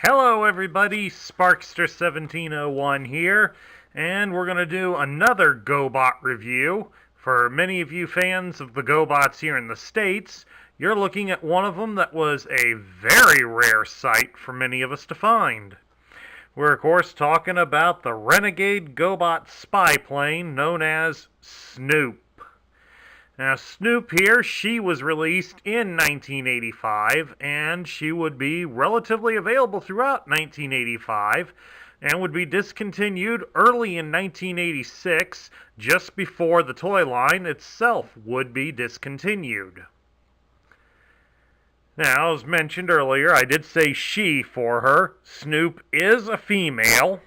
Hello everybody, Sparkster1701 here, and we're going to do another GoBot review. For many of you fans of the GoBots here in the States, you're looking at one of them that was a very rare sight for many of us to find. We're of course talking about the Renegade GoBot spy plane known as Snoop. Now, Snoop here, she was released in 1985, and she would be relatively available throughout 1985, and would be discontinued early in 1986, just before the toy line itself would be discontinued. Now, as mentioned earlier, I did say she for her. Snoop is a female.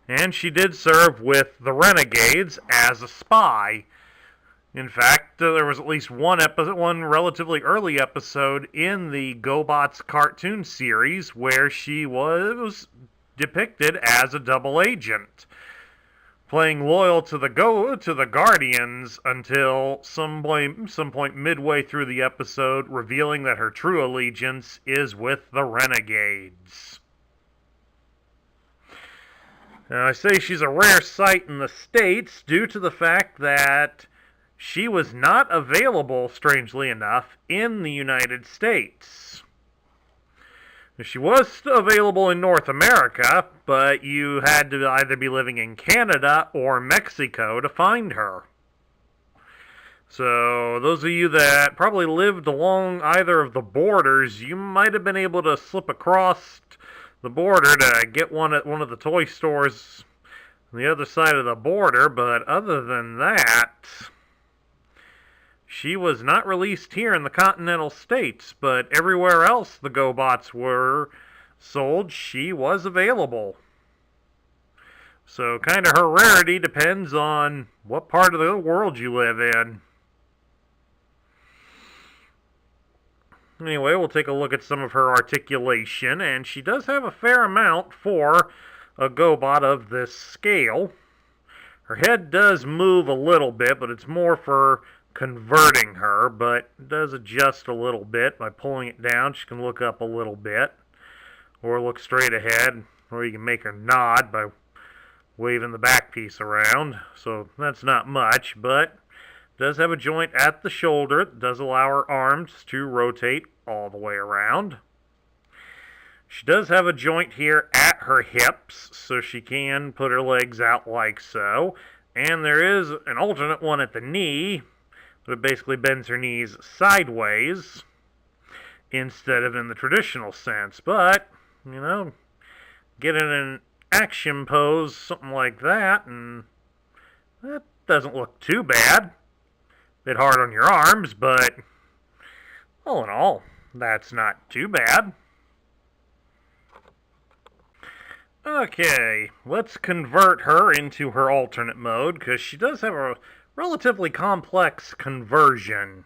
And she did serve with the Renegades as a spy. In fact, there was at least one relatively early episode in the GoBots cartoon series where she was depicted as a double agent, playing loyal to the Guardians until some point midway through the episode, revealing that her true allegiance is with the Renegades. Now, I say she's a rare sight in the States due to the fact that she was not available, strangely enough, in the United States. She was available in North America, but you had to either be living in Canada or Mexico to find her. So, those of you that probably lived along either of the borders, you might have been able to slip across the border to get one at one of the toy stores on the other side of the border, but other than that, she was not released here in the continental states, but everywhere else the GoBots were sold, she was available. So kind of her rarity depends on what part of the world you live in. Anyway, we'll take a look at some of her articulation, and she does have a fair amount for a GoBot of this scale. Her head does move a little bit, but it's more for converting her, but it does adjust a little bit by pulling it down. She can look up a little bit, or look straight ahead, or you can make her nod by waving the back piece around. So that's not much, but does have a joint at the shoulder. It does allow her arms to rotate all the way around. She does have a joint here at her hips, so she can put her legs out like so. And there is an alternate one at the knee, but it basically bends her knees sideways instead of in the traditional sense. But, you know, get in an action pose, something like that, and that doesn't look too bad. Bit hard on your arms, but all in all, that's not too bad. Okay, let's convert her into her alternate mode, because she does have a relatively complex conversion.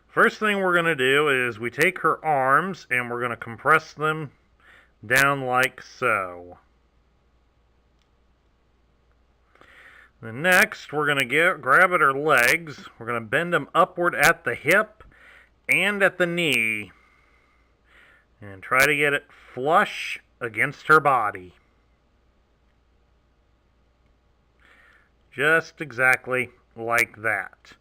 First thing we're going to do is we take her arms and we're going to compress them down like so. Then next, we're going to grab at her legs. We're going to bend them upward at the hip and at the knee. And try to get it flush against her body. Just exactly like that.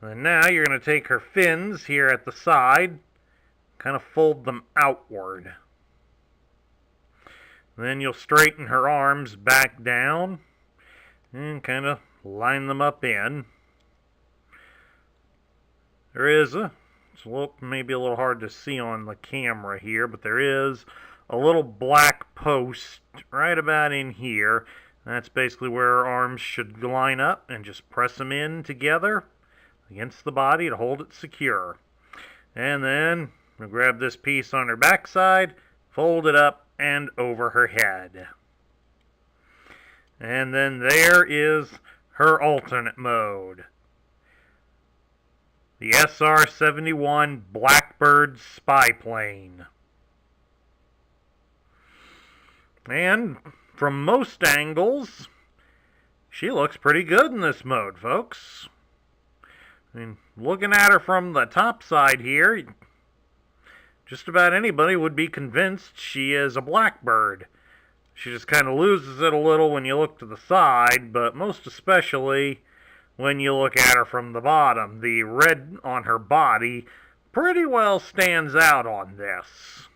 And now you're going to take her fins here at the side, kind of fold them outward. Then you'll straighten her arms back down and kind of line them up in. There is it's maybe a little hard to see on the camera here, but there is a little black post right about in here. That's basically where her arms should line up, and just press them in together against the body to hold it secure. And then we'll grab this piece on her backside, fold it up and over her head. And then there is her alternate mode. The SR-71 Blackbird spy plane. And from most angles, she looks pretty good in this mode, folks. I mean, looking at her from the top side here, just about anybody would be convinced she is a blackbird. She just kind of loses it a little when you look to the side, but most especially when you look at her from the bottom. The red on her body pretty well stands out on this.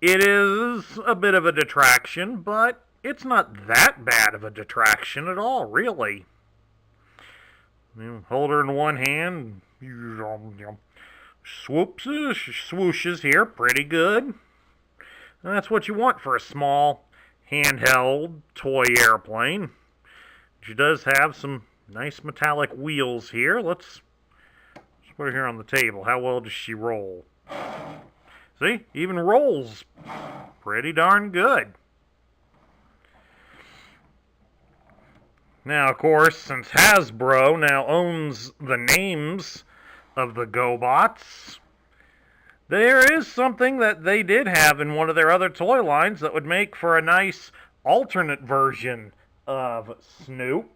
It is a bit of a detraction, but it's not that bad of a detraction at all, really. You hold her in one hand, swooshes here, pretty good. And that's what you want for a small, handheld toy airplane. She does have some nice metallic wheels here. Let's put her here on the table. How well does she roll? See, even rolls pretty darn good. Now, of course, since Hasbro now owns the names of the GoBots, there is something that they did have in one of their other toy lines that would make for a nice alternate version of Snoop.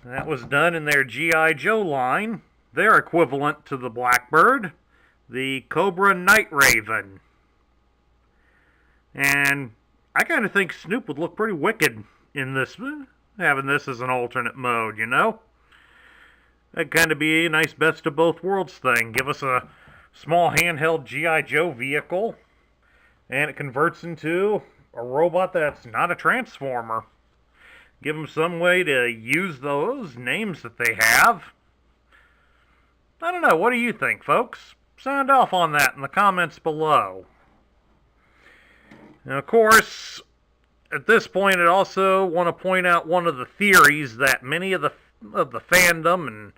That was done in their G.I. Joe line, their equivalent to the Blackbird, the Cobra Night Raven. And I kind of think Snoop would look pretty wicked in this, having this as an alternate mode, you know? That'd kind of be a nice best of both worlds thing. Give us a small handheld G.I. Joe vehicle, and it converts into a robot that's not a transformer. Give them some way to use those names that they have. I don't know, what do you think, folks? Sound off on that in the comments below. And of course, at this point, I also want to point out one of the theories that many of the fandom, and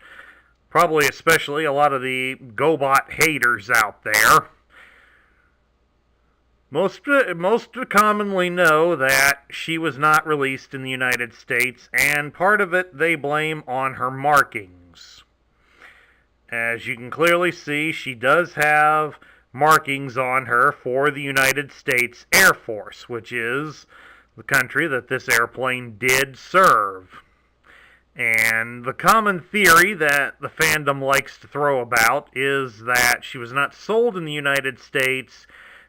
probably especially a lot of the GoBot haters out there, most commonly know that she was not released in the United States, and part of it they blame on her markings. As you can clearly see, she does have markings on her for the United States Air Force, which is the country that this airplane did serve. And the common theory that the fandom likes to throw about is that she was not sold in the United States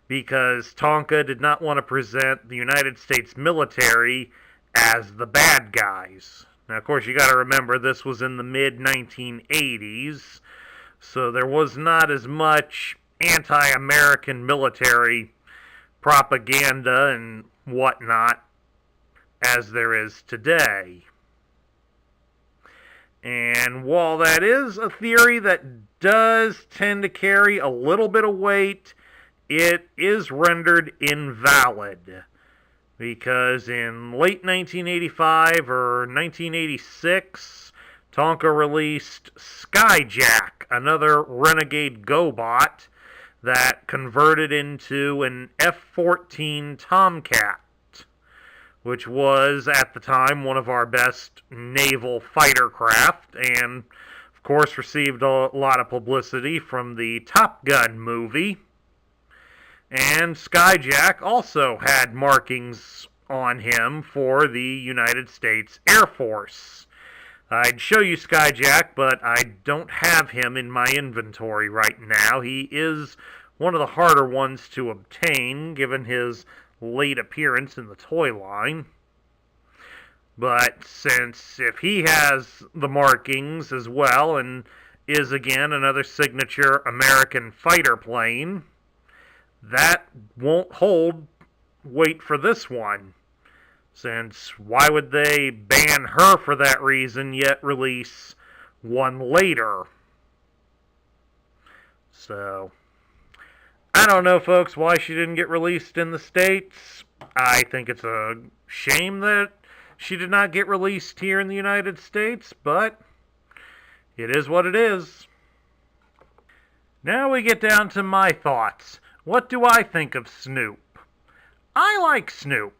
because Tonka did not want to present the United States military as the bad guys. Now, of course, you got to remember this was in the mid-1980s, so there was not as much anti-American military propaganda and whatnot as there is today. And while that is a theory that does tend to carry a little bit of weight, it is rendered invalid. Because in late 1985 or 1986, Tonka released Skyjack, another Renegade GoBot that converted into an F-14 Tomcat, which was, at the time, one of our best naval fighter craft, and, of course, received a lot of publicity from the Top Gun movie. And Skyjack also had markings on him for the United States Air Force. I'd show you Skyjack, but I don't have him in my inventory right now. He is one of the harder ones to obtain, given his late appearance in the toy line. But since if he has the markings as well, and is again another signature American fighter plane, that won't hold weight for this one. Since why would they ban her for that reason, yet release one later? So, I don't know, folks, why she didn't get released in the States. I think it's a shame that she did not get released here in the United States, but it is what it is. Now we get down to my thoughts. What do I think of Snoop? I like Snoop.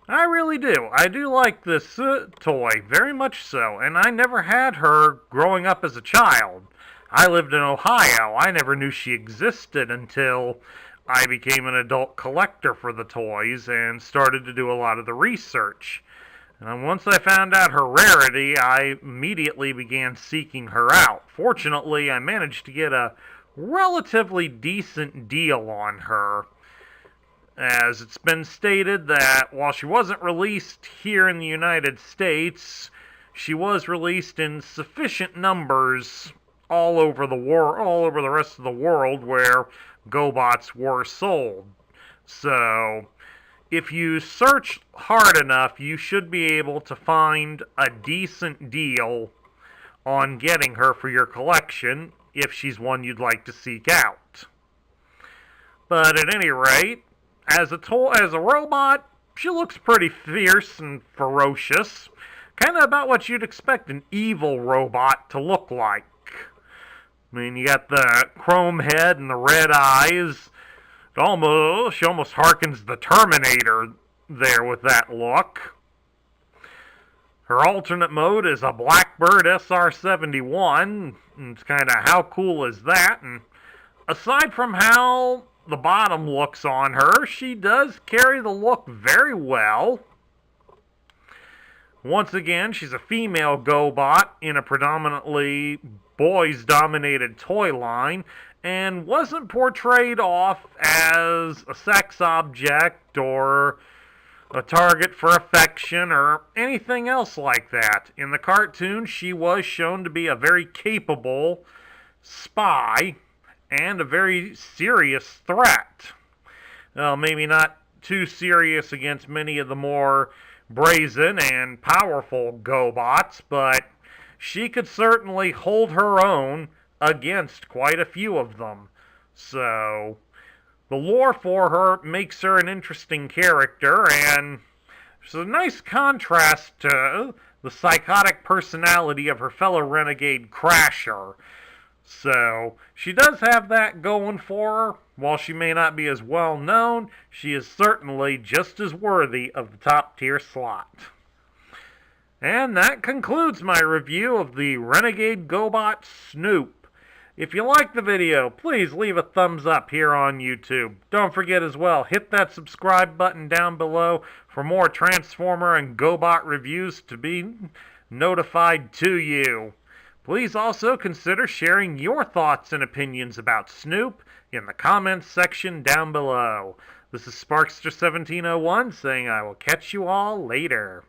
I really do. I do like this toy, very much so, and I never had her growing up as a child. I lived in Ohio. I never knew she existed until I became an adult collector for the toys and started to do a lot of the research. And once I found out her rarity, I immediately began seeking her out. Fortunately, I managed to get a relatively decent deal on her, as it's been stated that while she wasn't released here in the United States, she was released in sufficient numbers all over the rest of the world where GoBots were sold. So, if you search hard enough, you should be able to find a decent deal on getting her for your collection if she's one you'd like to seek out. But at any rate, as a robot, she looks pretty fierce and ferocious. Kind of about what you'd expect an evil robot to look like. I mean, you got the chrome head and the red eyes. She almost harkens the Terminator there with that look. Her alternate mode is a Blackbird SR-71. And it's kind of, how cool is that? And aside from how the bottom looks on her, she does carry the look very well. Once again, she's a female GoBot in a predominantly boys-dominated toy line, and wasn't portrayed off as a sex object or a target for affection or anything else like that. In the cartoon, she was shown to be a very capable spy and a very serious threat. Well, maybe not too serious against many of the more brazen and powerful GoBots, but she could certainly hold her own against quite a few of them. So, the lore for her makes her an interesting character, and there's a nice contrast to the psychotic personality of her fellow Renegade Crasher. So, she does have that going for her. While she may not be as well known, she is certainly just as worthy of the top tier slot. And that concludes my review of the Renegade GoBot Snoop. If you liked the video, please leave a thumbs up here on YouTube. Don't forget as well, hit that subscribe button down below for more Transformer and GoBot reviews to be notified to you. Please also consider sharing your thoughts and opinions about Snoop in the comments section down below. This is Sparkster1701 saying I will catch you all later.